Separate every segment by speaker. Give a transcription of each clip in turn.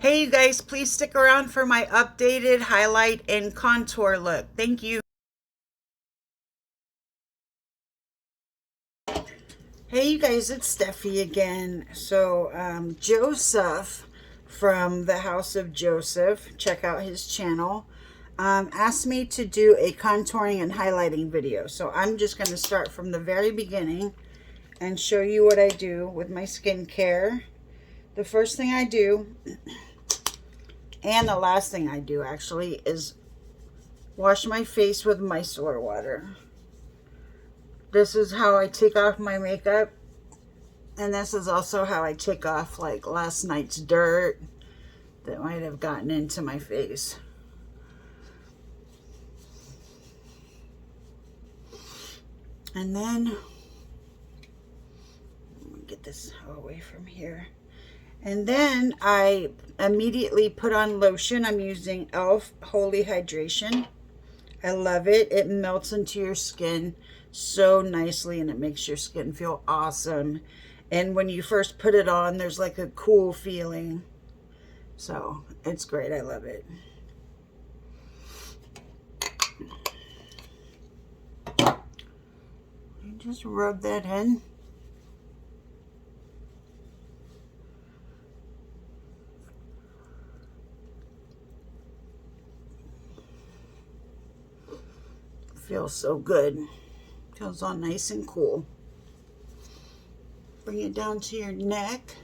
Speaker 1: Hey you guys, please stick around for my updated highlight and contour look. Thank you. Hey you guys, it's Steffi again. So Joseph from the House of Joseph, check out his channel, asked me to do a contouring and highlighting video. So I'm just going to start from the very beginning and show you what I do with my skincare. The first thing I do, and the last thing I do actually, is wash my face with micellar water. This is how I take off my makeup. And this is also how I take off like last night's dirt that might have gotten into my face. And then, let me get this away from here. And then I immediately put on lotion. I'm using e.l.f. Holy Hydration. I love it. It melts into your skin so nicely and it makes your skin feel awesome. And when you first put it on, there's like a cool feeling. So it's great. I love it. You just rub that in. Feels so good. Feels all nice and cool. Bring it down to your neck.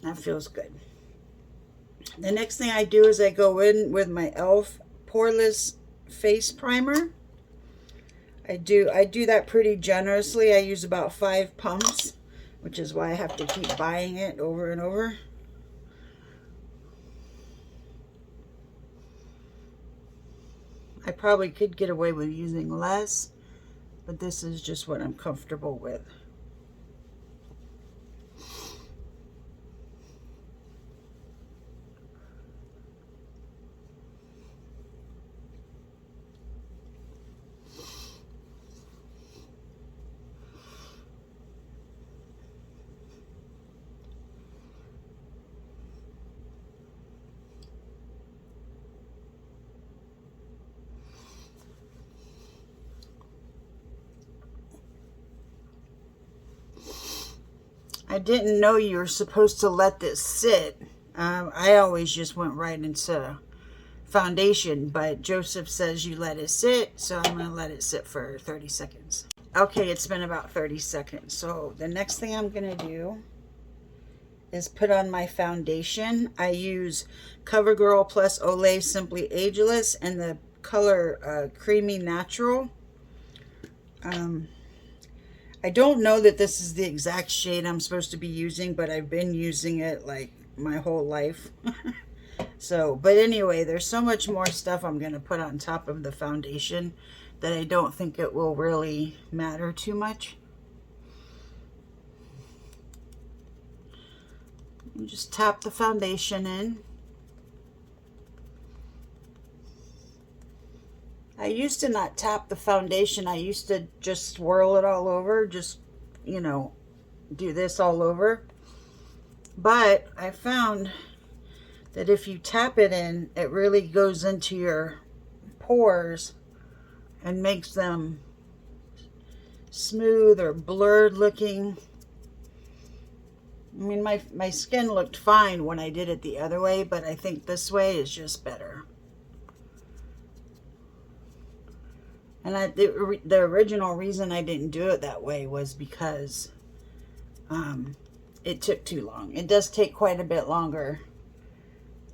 Speaker 1: That feels good. The next thing I do is I go in with my e.l.f. Poreless Face Primer. I do that pretty generously. I use about 5 pumps, which is why I have to keep buying it over and over. I probably could get away with using less, but this is just what I'm comfortable with. I didn't know you were supposed to let this sit. I always just went right into foundation, but Joseph says you let it sit, so I'm going to let it sit for 30 seconds. Okay, it's been about 30 seconds. So the next thing I'm going to do is put on my foundation. I use CoverGirl Plus Olay Simply Ageless and the color Creamy Natural. I don't know that this is the exact shade I'm supposed to be using, but I've been using it like my whole life. So, but anyway, there's so much more stuff I'm going to put on top of the foundation that I don't think it will really matter too much. You just tap the foundation in. I used to not tap the foundation. I used to just swirl it all over, just, you know, do this all over. But I found that if you tap it in, it really goes into your pores and makes them smooth or blurred looking. I mean, my skin looked fine when I did it the other way, but I think this way is just better. And the original reason I didn't do it that way was because it took too long. It does take quite a bit longer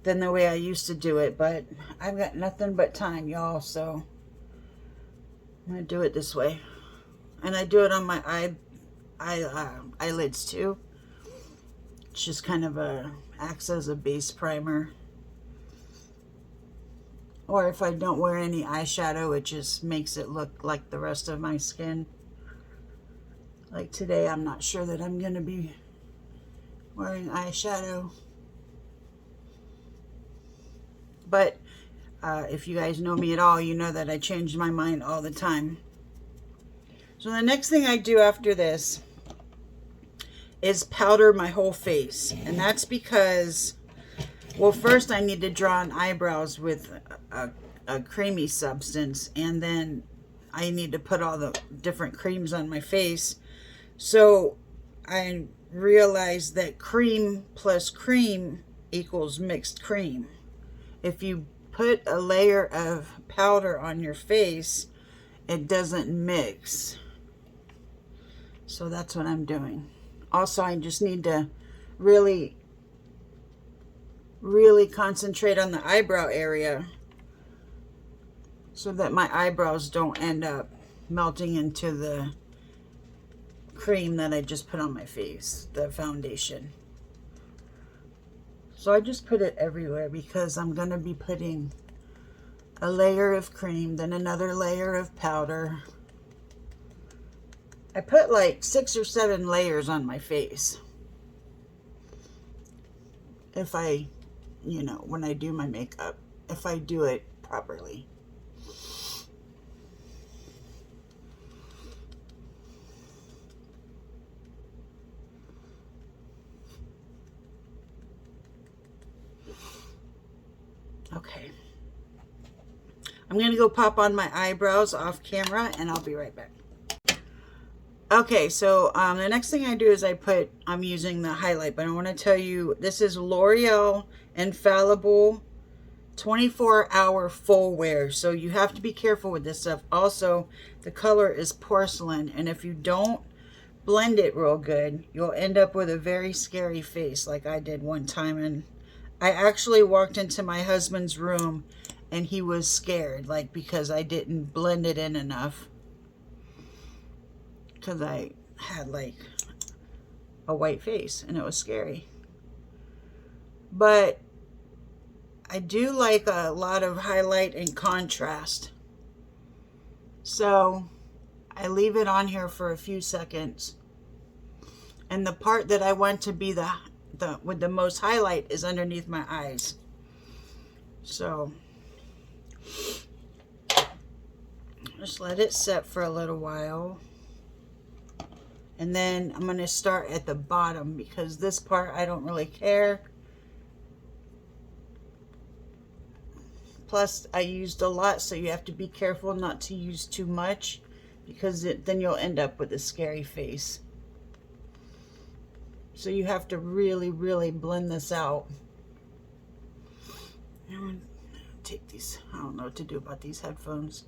Speaker 1: than the way I used to do it, but I've got nothing but time, y'all, so I'm going to do it this way. And I do it on my eyelids too. It's just kind of acts as a base primer. Or if I don't wear any eyeshadow, it just makes it look like the rest of my skin. Like today, I'm not sure that I'm going to be wearing eyeshadow. But If you guys know me at all, you know that I change my mind all the time. So the next thing I do after this is powder my whole face. And that's because, well, first I need to draw on eyebrows with a creamy substance. And then I need to put all the different creams on my face. So I realized that cream plus cream equals mixed cream. If you put a layer of powder on your face, it doesn't mix. So that's what I'm doing. Also, I just need to really concentrate on the eyebrow area so that my eyebrows don't end up melting into the cream that I just put on my face, the foundation. So I just put it everywhere because I'm going to be putting a layer of cream, then another layer of powder. I put like 6 or 7 layers on my face. If I, you know, when I do my makeup, if I do it properly. Okay. I'm going to go pop on my eyebrows off camera and I'll be right back. Okay, so the next thing I do is I'm using the highlight, but I want to tell you, this is L'Oreal Infallible 24-hour full wear. So you have to be careful with this stuff. Also, the color is porcelain, and if you don't blend it real good, you'll end up with a very scary face like I did one time. And I actually walked into my husband's room and he was scared, like, because I didn't blend it in enough. Because I had like a white face and it was scary. But I do like a lot of highlight and contrast. So I leave it on here for a few seconds. And the part that I want to be the with the most highlight is underneath my eyes. So just let it set for a little while. And then I'm going to start at the bottom because this part I don't really care. Plus I used a lot, so you have to be careful not to use too much because then you'll end up with a scary face. So you have to really blend this out. I'm going to take these, I don't know what to do about these headphones.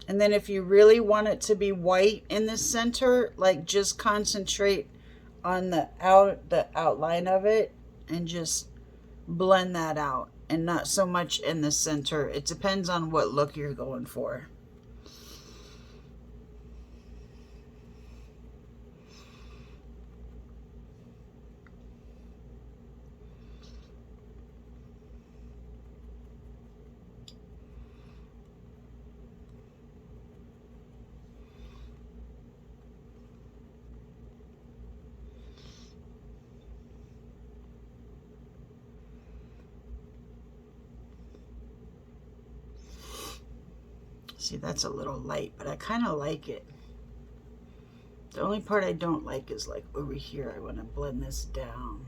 Speaker 1: And then if you really want it to be white in the center, like just concentrate on the outline of it and just blend that out, and not so much in the center. It depends on what look you're going for. See, that's a little light, but I kind of like it. The only part I don't like is like over here. I want to blend this down.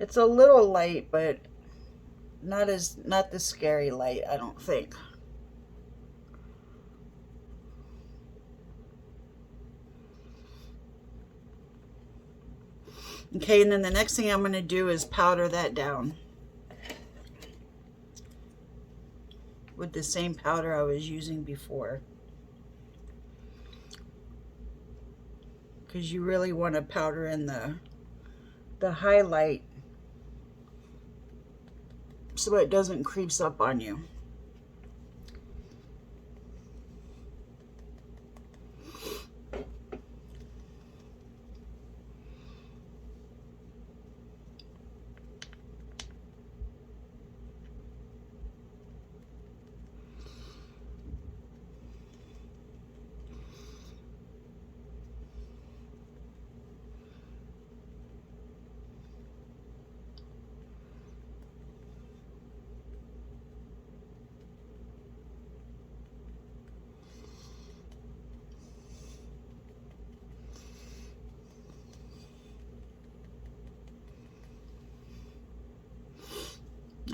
Speaker 1: It's a little light, but not the scary light, I don't think. Okay, and then the next thing I'm going to do is powder that down with the same powder I was using before. because you really want to powder in the highlight so it doesn't creeps up on you.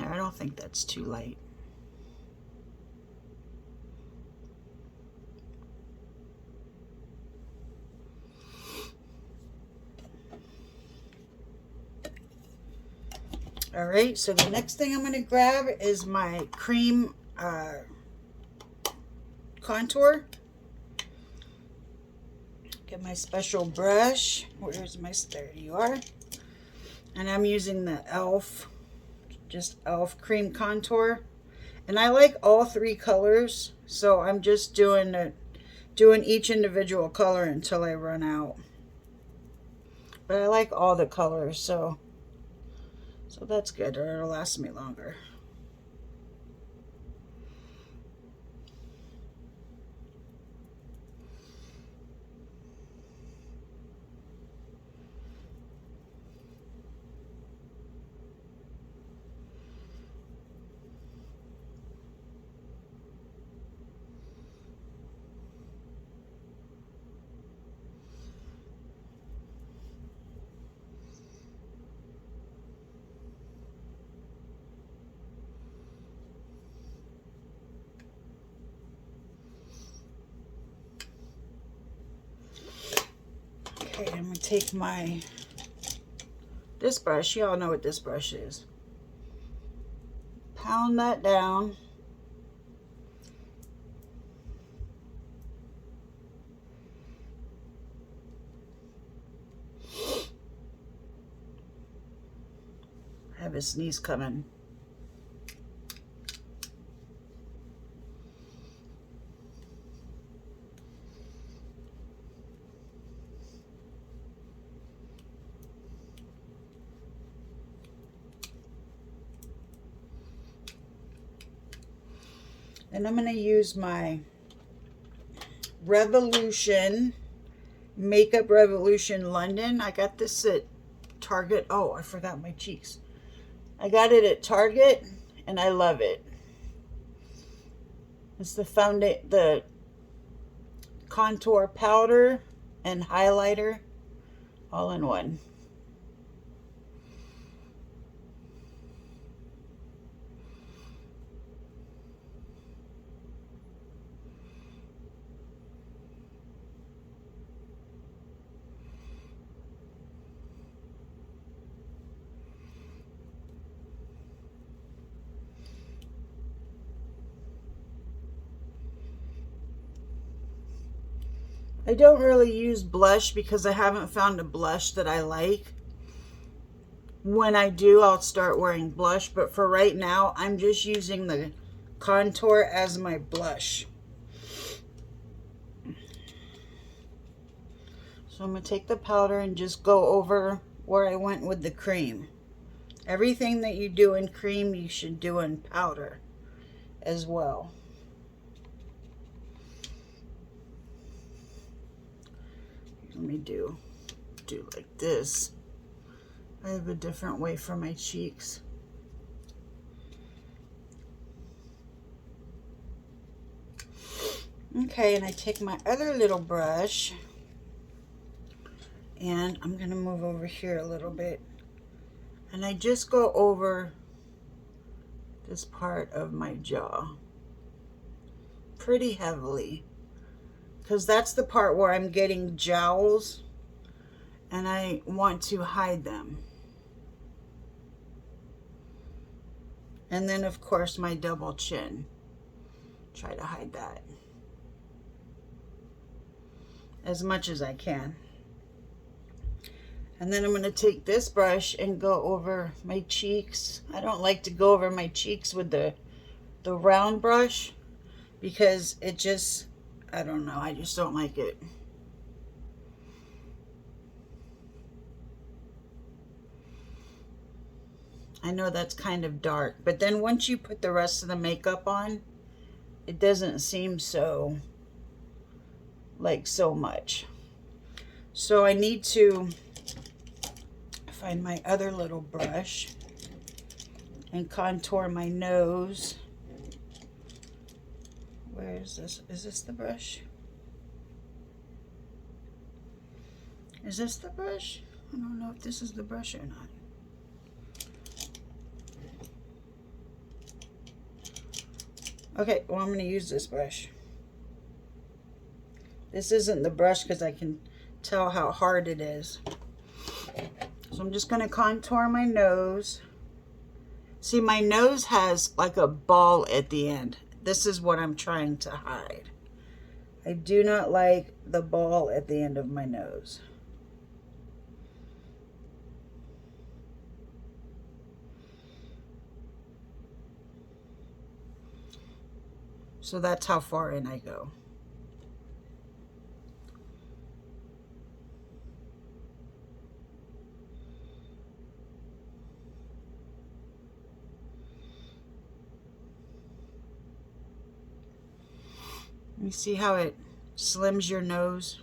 Speaker 1: I don't think that's too light. All right, so the next thing I'm going to grab is my cream contour. Get my special brush. Where's my, there you are. And I'm using the e.l.f. just e.l.f. cream contour. And I like all three colors, so I'm just doing each individual color until I run out. But I like all the colors, so that's good, or it'll last me longer. Okay, I'm going to take this brush. You all know what this brush is. Pound that down. I have a sneeze coming. And I'm going to use my Revolution, Makeup Revolution London. I got this at Target. Oh, I forgot my cheeks. I got it at Target, and I love it. It's the contour powder and highlighter all in one. I don't really use blush because I haven't found a blush that I like. When I do, I'll start wearing blush, but for right now, I'm just using the contour as my blush. So I'm going to take the powder and just go over where I went with the cream. Everything that you do in cream, you should do in powder as well. Let me do like this. I have a different way for my cheeks. Okay, and I take my other little brush and I'm going to move over here a little bit. And I just go over this part of my jaw pretty heavily, because that's the part where I'm getting jowls and I want to hide them. And then of course my double chin. Try to hide that as much as I can. And then I'm going to take this brush and go over my cheeks. I don't like to go over my cheeks with the round brush because it just, I don't know, I just don't like it. I know that's kind of dark, but then once you put the rest of the makeup on, it doesn't seem so, like so much. So I need to find my other little brush and contour my nose. Where is this? Is this the brush? Is this the brush? I don't know if this is the brush or not. Okay, well, I'm going to use this brush. This isn't the brush because I can tell how hard it is. So I'm just going to contour my nose. See, my nose has like a ball at the end. This is what I'm trying to hide. I do not like the ball at the end of my nose. So that's how far in I go. You see how it slims your nose?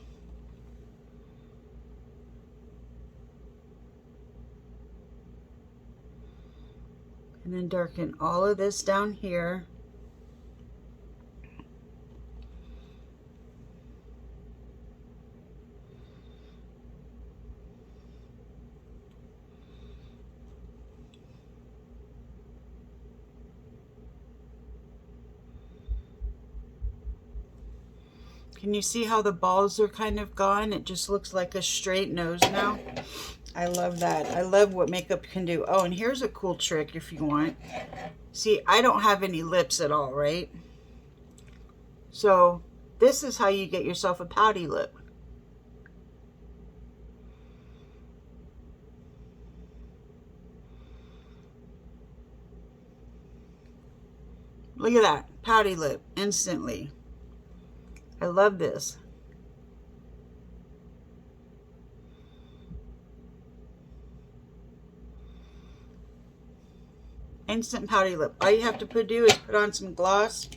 Speaker 1: And then darken all of this down here. Can you see how the balls are kind of gone? It just looks like a straight nose now. I love that. I love what makeup can do. Oh, and here's a cool trick if you want. See, I don't have any lips at all, right? So this is how you get yourself a pouty lip. Look at that, pouty lip, instantly. I love this. Instant pouty lip. All you have to do is put on some gloss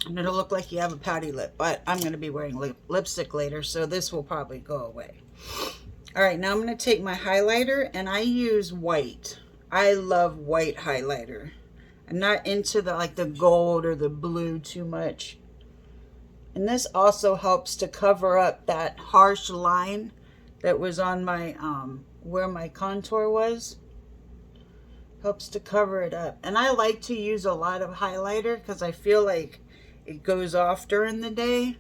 Speaker 1: and it'll look like you have a pouty lip. But I'm going to be wearing lipstick later, so this will probably go away. All right, now I'm going to take my highlighter and I use white. I love white highlighter. I'm not into the gold or the blue too much. And this also helps to cover up that harsh line that was on my, where my contour was. Helps to cover it up. And I like to use a lot of highlighter because I feel like it goes off during the day.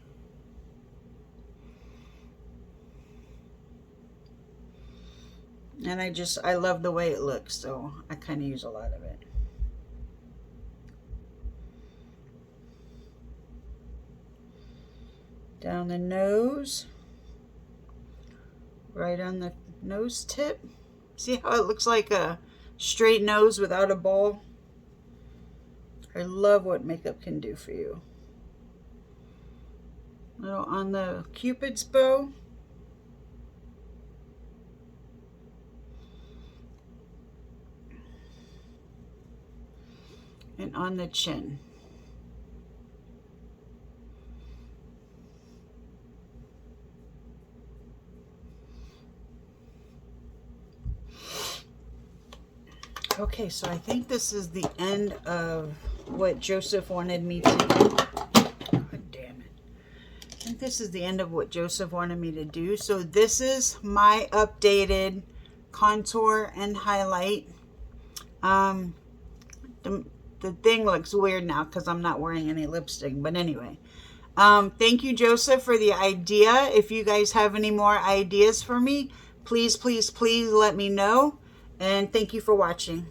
Speaker 1: And I love the way it looks, so I kind of use a lot of it. Down the nose, right on the nose tip. See how it looks like a straight nose without a ball? I love what makeup can do for you. A little on the Cupid's bow. And on the chin. Okay, so I think this is the end of what Joseph wanted me to do. God damn it. I think this is the end of what Joseph wanted me to do. So this is my updated contour and highlight. The thing looks weird now because I'm not wearing any lipstick. But anyway, thank you, Joseph, for the idea. If you guys have any more ideas for me, please, please, please let me know. And thank you for watching.